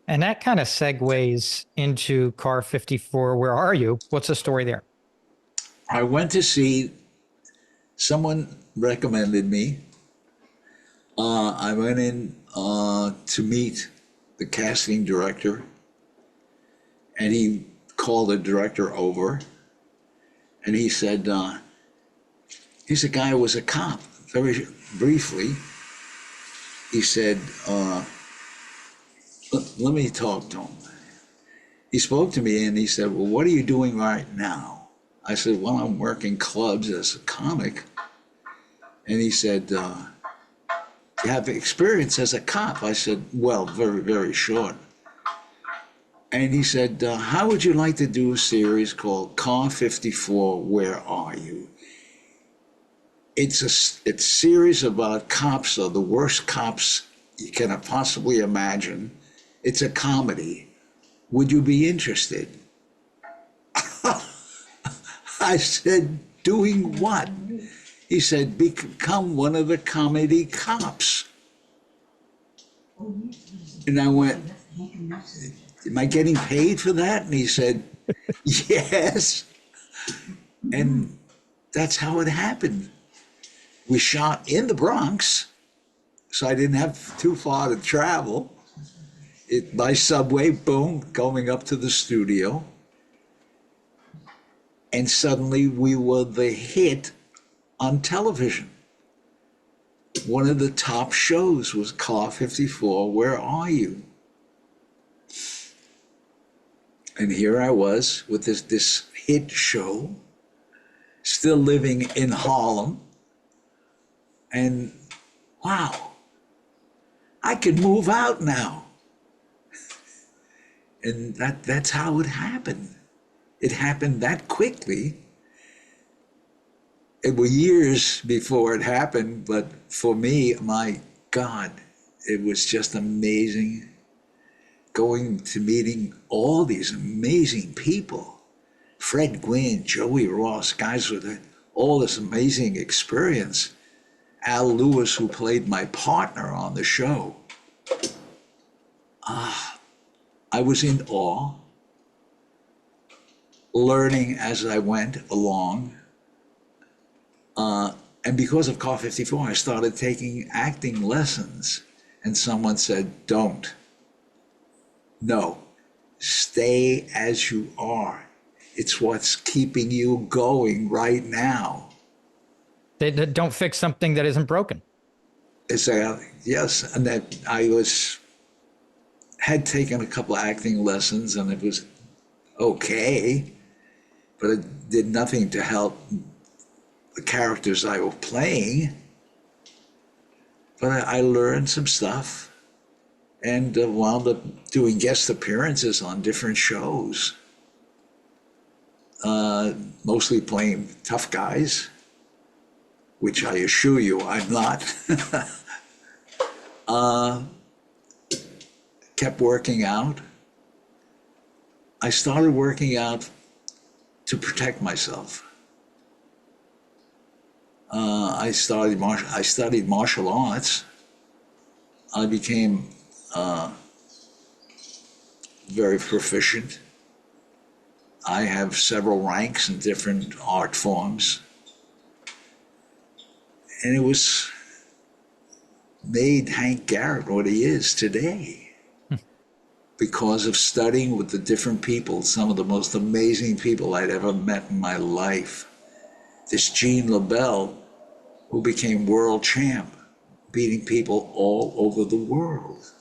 And that kind of segues into Car 54. Where are you? What's the story there? I went to see, someone recommended me. I went in to meet the casting director, and he called the director over, and he said, he's a guy who was a cop. Very briefly, he said, let me talk to him. He spoke to me and he said, well, what are you doing right now? I said, well, I'm working clubs as a comic. And he said, you have experience as a cop? I said, well, very, very short. And he said, how would you like to do a series called Car 54, Where Are You? It's a series about cops, or the worst cops you can possibly imagine. It's a comedy. Would you be interested? I said, doing what? He said, become one of the comedy cops. And I went, am I getting paid for that? And he said, yes. And that's how it happened. We shot in the Bronx, so I didn't have too far to travel. By subway, boom, going up to the studio. And suddenly we were the hit on television. One of the top shows was Car 54, Where Are You? And here I was with this hit show, still living in Harlem. And wow, I could move out now. And that's how it happened. It happened that quickly. It were years before it happened, but for me, my God, it was just amazing going to meeting all these amazing people. Fred Gwynn, Joey Ross, guys with all this amazing experience. Al Lewis, who played my partner on the show. I was in awe, learning as I went along. And because of Car 54, I started taking acting lessons. And someone said, don't. No, stay as you are. It's what's keeping you going right now. They don't fix something that isn't broken. It's yes, and that had taken a couple of acting lessons, and it was okay, but it did nothing to help the characters I was playing. But I learned some stuff, and wound up doing guest appearances on different shows, mostly playing tough guys, which I assure you I'm not. Kept working out. I started working out to protect myself. I studied martial arts. I became very proficient. I have several ranks in different art forms. And it was made Hank Garrett what he is today because of studying with the different people, some of the most amazing people I'd ever met in my life. This Gene LaBelle, who became world champ, beating people all over the world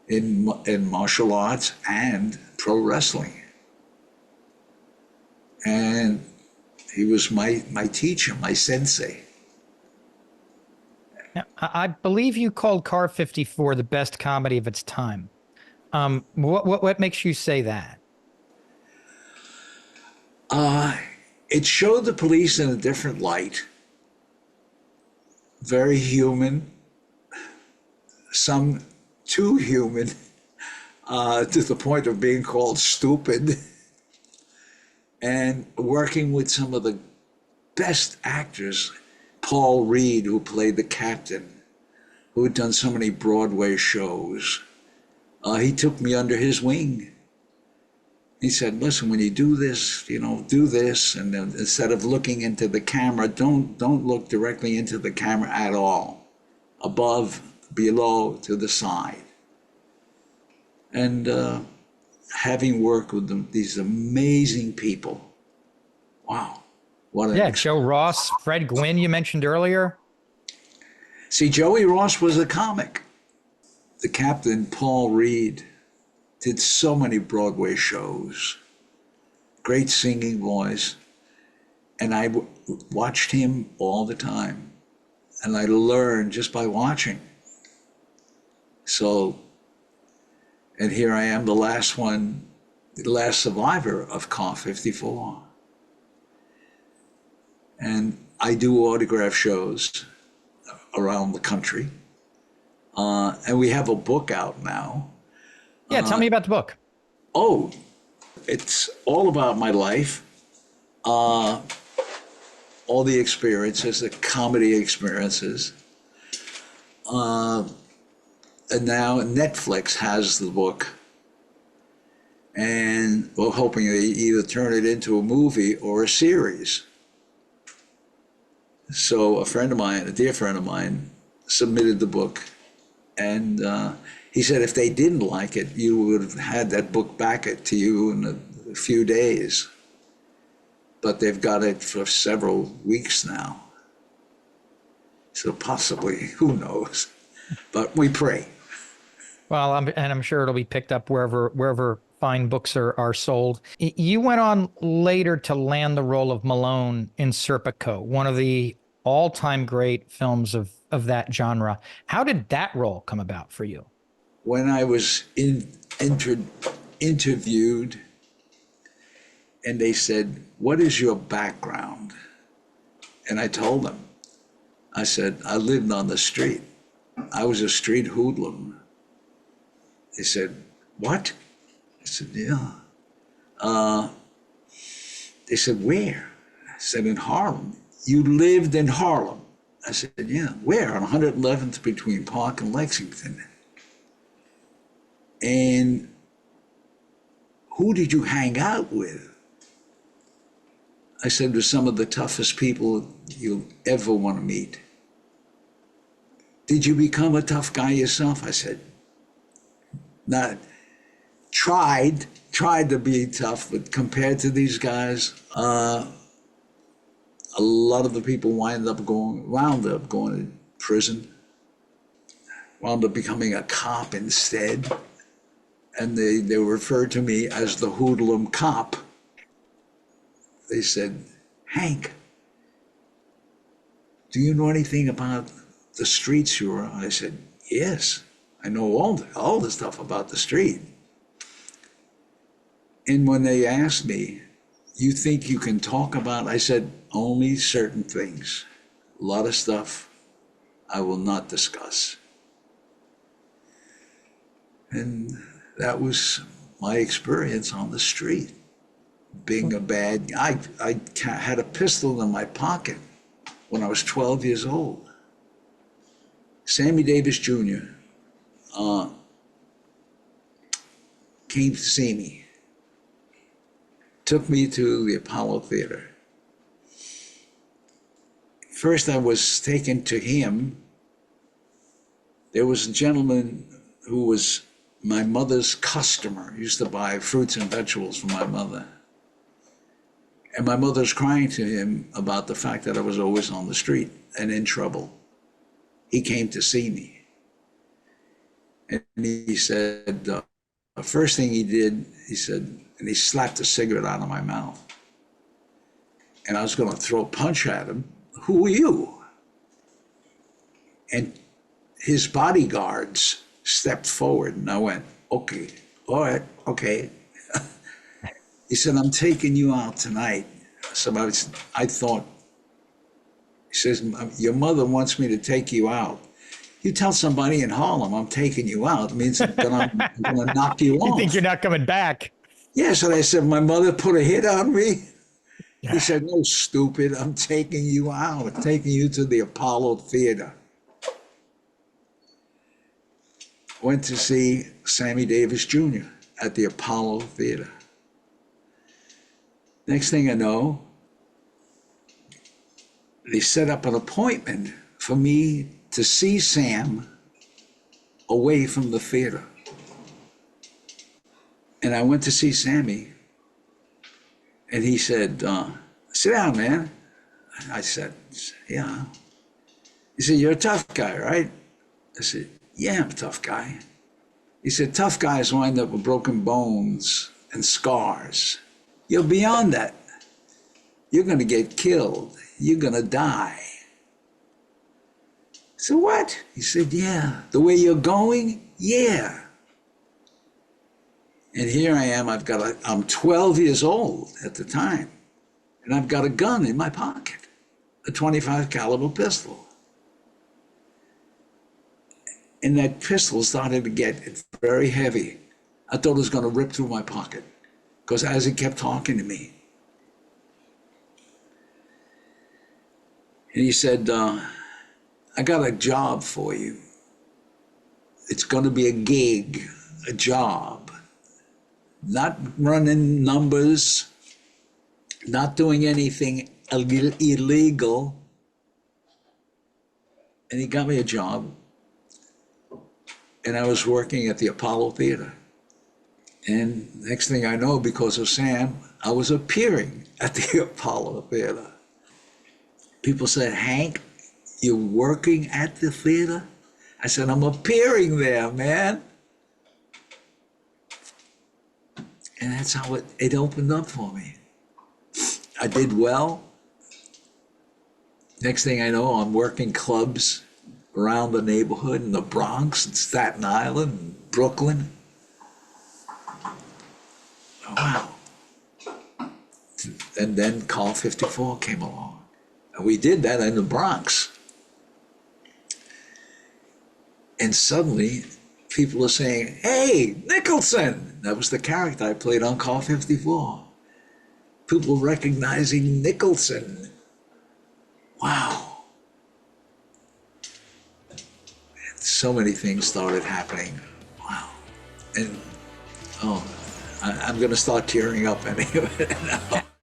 in martial arts and pro wrestling. And he was my teacher, my sensei. Now, I believe you called Car 54 the best comedy of its time. What makes you say that? It showed the police in a different light. Very human, some too human, to the point of being called stupid, and working with some of the best actors. Paul Reid, who played the captain, who had done so many Broadway shows. He took me under his wing. He said, listen, when you do this, do this, and then instead of looking into the camera, don't look directly into the camera at all. Above, below, to the side. And having worked with these amazing people, wow, what an Joe Ross, Fred Gwynn, you mentioned earlier. See, Joey Ross was a comic. The Captain, Paul Reid, did so many Broadway shows, great singing voice, and I watched him all the time, and I learned just by watching. So, and here I am, the last survivor of Car 54. And I do autograph shows around the country, and we have a book out now. Yeah, tell me about the book. Oh, it's all about my life, all the experiences, the comedy experiences. And now Netflix has the book, and we're hoping they either turn it into a movie or a series. So a dear friend of mine, submitted the book, and he said if they didn't like it, you would have had that book back to you in a few days. But they've got it for several weeks now. So possibly, who knows? But we pray. Well, I'm sure it'll be picked up wherever fine books are sold. You went on later to land the role of Malone in Serpico, one of the all-time great films of that genre. How did that role come about for you? When I was interviewed, and they said, what is your background? And I told them, I said, I lived on the street. I was a street hoodlum. They said, what? I said, yeah. They said, where? I said, in Harlem. You lived in Harlem? I said, yeah. Where? On 111th between Park and Lexington. And who did you hang out with? I said, with some of the toughest people you'll ever want to meet. Did you become a tough guy yourself? I said, not tried to be tough, but compared to these guys, a lot of the people wound up going to prison, wound up becoming a cop instead. And they referred to me as the hoodlum cop. They said, Hank, do you know anything about the streets you were on? I said, yes, I know all the stuff about the street. And when they asked me, you think you can talk about, I said, only certain things. A lot of stuff I will not discuss. And that was my experience on the street, being a bad guy. I had a pistol in my pocket when I was 12 years old. Sammy Davis Jr. Came to see me, took me to the Apollo Theater. First, I was taken to him. There was a gentleman who was my mother's customer, used to buy fruits and vegetables for my mother. And my mother's crying to him about the fact that I was always on the street and in trouble. He came to see me. And he said, the first thing he did, he said, and he slapped a cigarette out of my mouth. And I was going to throw a punch at him. Who are you? And his bodyguards stepped forward, and I went, okay, all right, okay. He said, I'm taking you out tonight. So I thought, he says, your mother wants me to take you out. You tell somebody in Harlem I'm taking you out, it means that I'm going to knock you off. You think you're not coming back? Yes, and I said, my mother put a hit on me. He said, no, stupid, I'm taking you out. I'm taking you to the Apollo Theater. went to see Sammy Davis Jr. at the Apollo Theater. Next thing I know, they set up an appointment for me to see Sam away from the theater. And I went to see Sammy, and he said, sit down, man. I said, yeah. He said, you're a tough guy, right? I said, yeah, I'm a tough guy. He said, tough guys wind up with broken bones and scars. You're beyond that. You're going to get killed. You're going to die. I said, what? He said, yeah. The way you're going? Yeah. And here I am, I'm 12 years old at the time, and I've got a gun in my pocket, a 25 caliber pistol. And that pistol started to get very heavy. I thought it was going to rip through my pocket, because as he kept talking to me, and he said, I got a job for you. It's going to be a gig, a job. Not running numbers, not doing anything illegal. And he got me a job. And I was working at the Apollo Theater. And next thing I know, because of Sam, I was appearing at the Apollo Theater. People said, Hank, you're working at the theater? I said, I'm appearing there, man. And that's how it opened up for me. I did well. Next thing I know, I'm working clubs around the neighborhood in the Bronx and Staten Island and Brooklyn. Wow. And then Call 54 came along. And we did that in the Bronx. And suddenly, people are saying, hey, Nicholson! That was the character I played on Call 54. People recognizing Nicholson. Wow. And so many things started happening. Wow. And, I'm going to start tearing up anyway now.